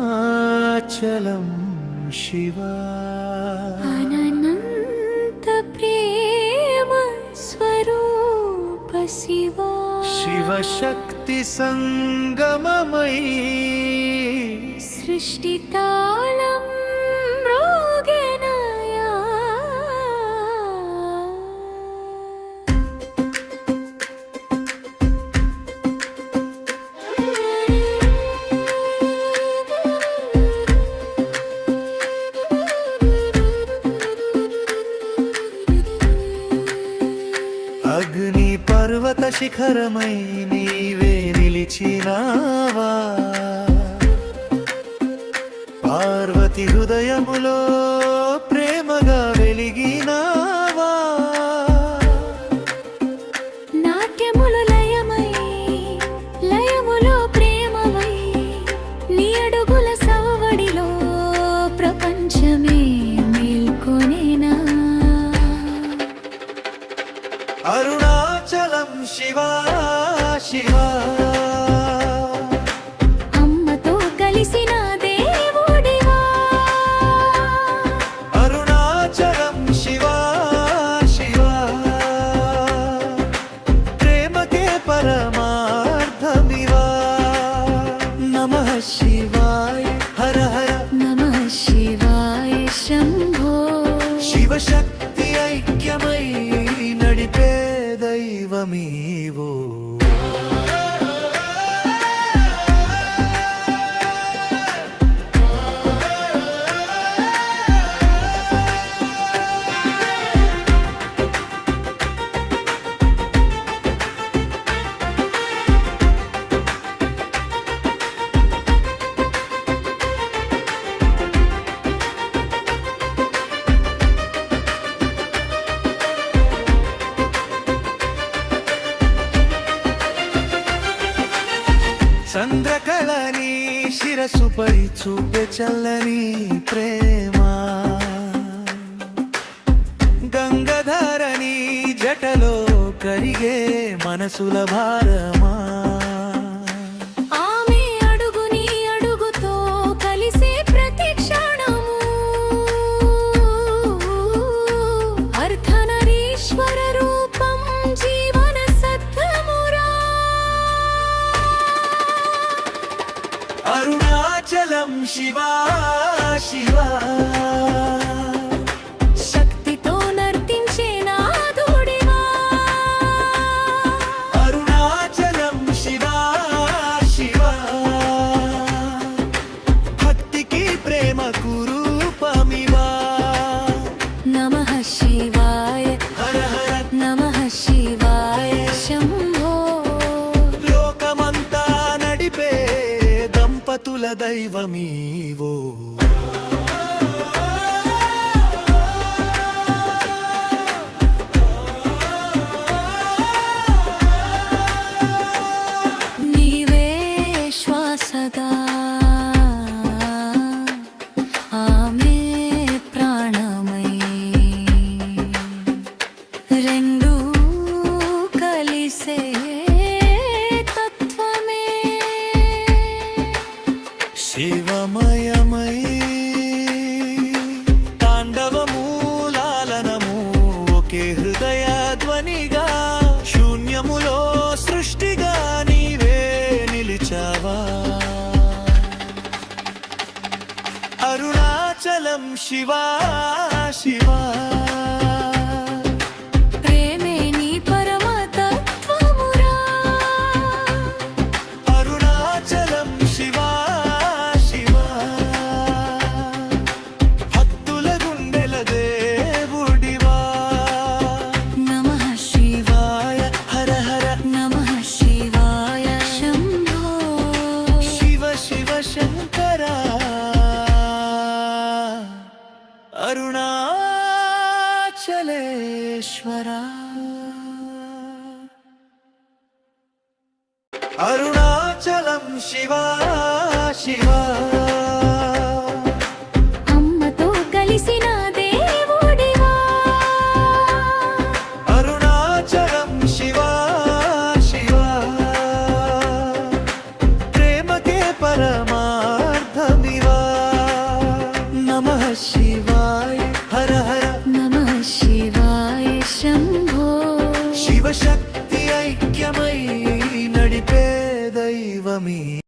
అరుణాచలం శివ అనంత ప్రేమ స్వరూప శివ శివశక్తి సంగమమై సృష్టి తాళం మ్రోగెనయా అగ్ని పర్వత శిఖరమై నీవే నిలిచినావా పార్వతి హృదయములో ప్రేమగా వెలిగినావా నాట్యములు లయమై లయములో ప్రేమవై నీ అడుగుల సవడిలో ప్రపంచమే మేల్కొనేనా అరుణాచలం శివా శివా అమ్మతో కలిసిన దేవుడివా అరుణాచలం శివా శివా ప్రేమకే పరమార్థమివా నమః శివాయ హర హర నమః శివాయ శంభో శివశక్తి ఐక్యమై నడిపే దైవమీవో చంద్రకళని శిరసుపై చూపే చల్లని ప్రేమ గంగధారని జటలో కరిగే మనసుల భారమా ఆమె అడుగుని అడుగుతో కలిసే ప్రతి క్షణము అర్ధనరీశ్వర రూపం జీవన సత్యమురా అరుణాచలం శివా శివా శక్తితో నర్తించే నాదుడివా అరుణాచలం శివా శివా భక్తికి ప్రేమకు రూపమివా నమః శివాయ హర హర నమః శివాయ శంభో లోకమంతా నడిపే దంపతుల దైవమీవో నీవే శ్వాసగా ఆమె ప్రాణమై రెండు కలిసే తత్వమే శివమయమై తాండవమూలాలనము ఒకే హృదయ ధ్వనిగా శూన్యములో సృష్టిగా నీవే నిలిచావా అరుణాచలం శివా శివా ప్రేమే నీ పరమ తత్వమురా అరుణాచలం శివా శివా భక్తుల గుండెల దేవుడివా నమః శివాయ శివాయ హర హర నమః శివాయ శంభో శివ శివ శంకరా అరుణాచలేశ్వరా అరుణాచలం శివా శివా అమ్మతో కలిసిన దేవుడివా అరుణాచలం శివా శివా ప్రేమకే పరమా దైవమే